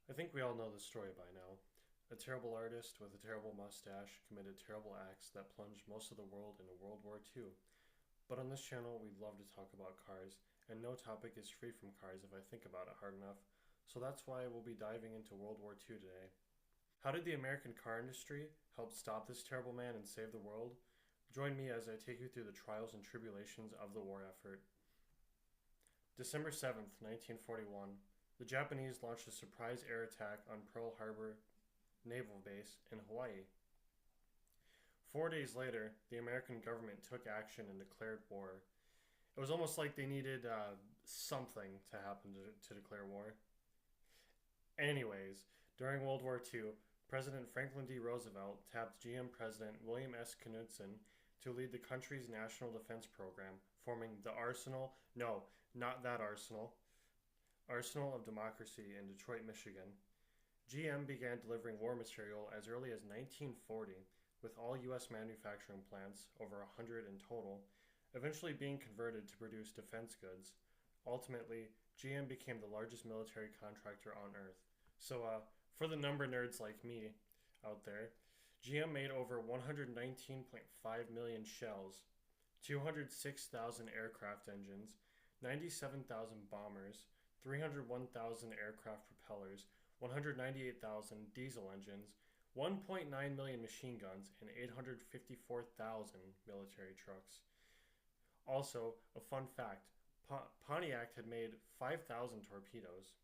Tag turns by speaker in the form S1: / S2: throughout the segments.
S1: I think we all know the story by now. A terrible artist with a terrible mustache committed terrible acts that plunged most of the world into World War II. But on this channel, we love to talk about cars, and no topic is free from cars if I think about it hard enough. So that's why we'll be diving into World War II today. How did the American car industry help stop this terrible man and save the world? Join me as I take you through the trials and tribulations of the war effort. December 7th, 1941. The Japanese launched a surprise air attack on Pearl Harbor Naval Base in Hawaii. 4 days later, the American government took action and declared war. It was almost like they needed something to happen to declare war. Anyways, during World War II, President Franklin D. Roosevelt tapped GM President William S. Knudsen to lead the country's national defense program, forming the Arsenal, no, not that Arsenal, Arsenal of Democracy in Detroit, Michigan. GM began delivering war material as early as 1940, with all U.S. manufacturing plants, over 100 in total, eventually being converted to produce defense goods. Ultimately, GM became the largest military contractor on Earth. So, for the number nerds like me out there, GM made over 119.5 million shells, 206,000 aircraft engines, 97,000 bombers, 301,000 aircraft propellers, 198,000 diesel engines, 1.9 million machine guns, and 854,000 military trucks. Also, a fun fact, Pontiac had made 5,000 torpedoes.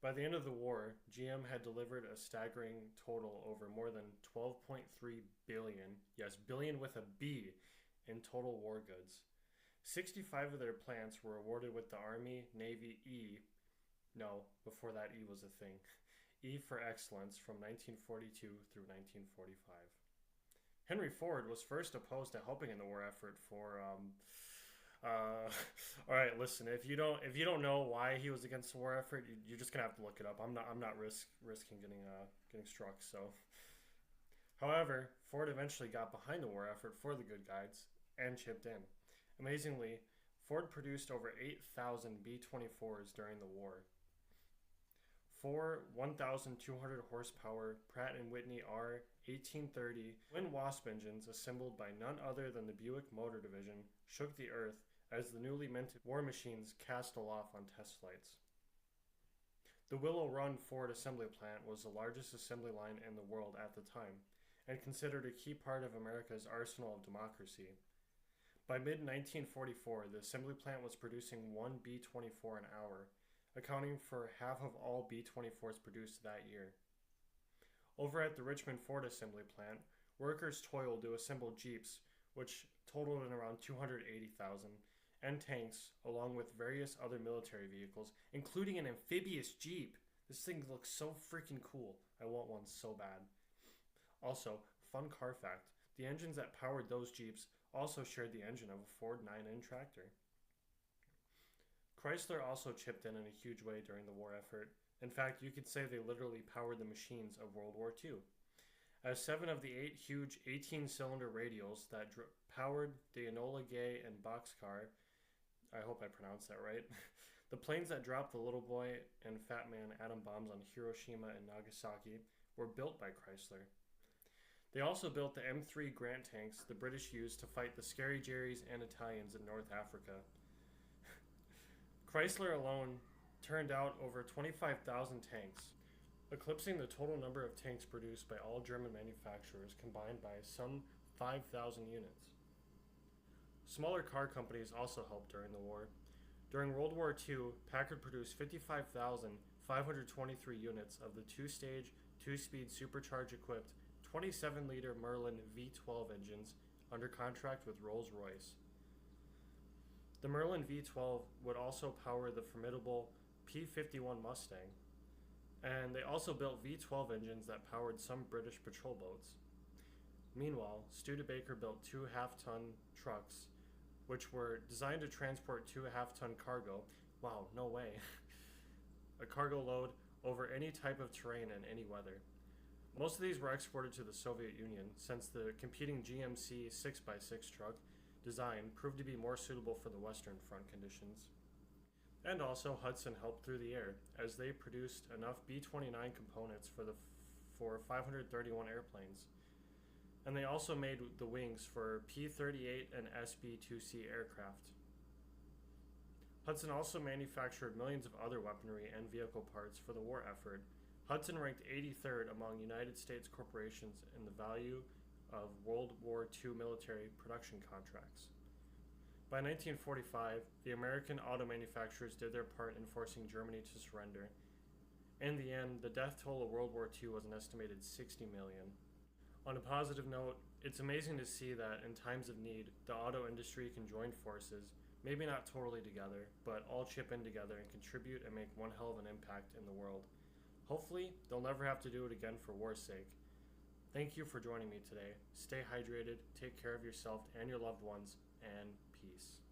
S1: By the end of the war, GM had delivered a staggering total over more than 12.3 billion, yes, billion with a B, in total war goods. 65 of their plants were awarded with the Army Navy E, no, before that E was a thing, E for Excellence from 1942 through 1945. Henry Ford was first opposed to helping in the war effort for all right, listen. If you don't know why he was against the war effort, you're just gonna have to look it up. I'm not risking getting struck. So, however, Ford eventually got behind the war effort for the good guys and chipped in. Amazingly, Ford produced over 8,000 B-24s during the war. Four 1,200 horsepower Pratt & Whitney R1830 twin Wasp engines assembled by none other than the Buick Motor Division shook the earth as the newly minted war machines cast aloft on test flights. The Willow Run Ford assembly plant was the largest assembly line in the world at the time, and considered a key part of America's arsenal of democracy. By mid-1944, the assembly plant was producing one B-24 an hour, accounting for half of all B-24s produced that year. Over at the Richmond Ford assembly plant, workers toiled to assemble Jeeps, which totaled in around 280,000, and tanks, along with various other military vehicles, including an amphibious Jeep. This thing looks so freaking cool. I want one so bad. Also, fun car fact, the engines that powered those Jeeps also shared the engine of a Ford 9N tractor. Chrysler also chipped in a huge way during the war effort. In fact, you could say they literally powered the machines of World War II. As 7 of the 8 huge 18-cylinder radials that powered the Enola Gay and Boxcar, I hope I pronounced that right, the planes that dropped the Little Boy and Fat Man atom bombs on Hiroshima and Nagasaki, were built by Chrysler. They also built the M3 Grant tanks the British used to fight the Scary Jerrys and Italians in North Africa. Chrysler alone turned out over 25,000 tanks, eclipsing the total number of tanks produced by all German manufacturers combined by some 5,000 units. Smaller car companies also helped during the war. During World War II, Packard produced 55,523 units of the two-stage, two-speed supercharge-equipped 27-liter Merlin V12 engines under contract with Rolls-Royce. The Merlin V12 would also power the formidable P-51 Mustang, and they also built V12 engines that powered some British patrol boats. Meanwhile, Studebaker built 2 half-ton trucks, which were designed to transport 2 half-ton cargo. Wow, no way. A cargo load over any type of terrain and any weather. Most of these were exported to the Soviet Union, since the competing GMC 6x6 truck design proved to be more suitable for the Western Front conditions. And also, Hudson helped through the air, as they produced enough B 29 components for 531 airplanes. And they also made the wings for P 38 and SB 2C aircraft. Hudson also manufactured millions of other weaponry and vehicle parts for the war effort. Hudson ranked 83rd among United States corporations in the value of World War II military production contracts. By 1945, the American auto manufacturers did their part in forcing Germany to surrender. In the end, the death toll of World War II was an estimated 60 million. On a positive note, it's amazing to see that in times of need, the auto industry can join forces, maybe not totally together, but all chip in together and contribute and make one hell of an impact in the world. Hopefully, they'll never have to do it again for war's sake. Thank you for joining me today. Stay hydrated, take care of yourself and your loved ones, and peace.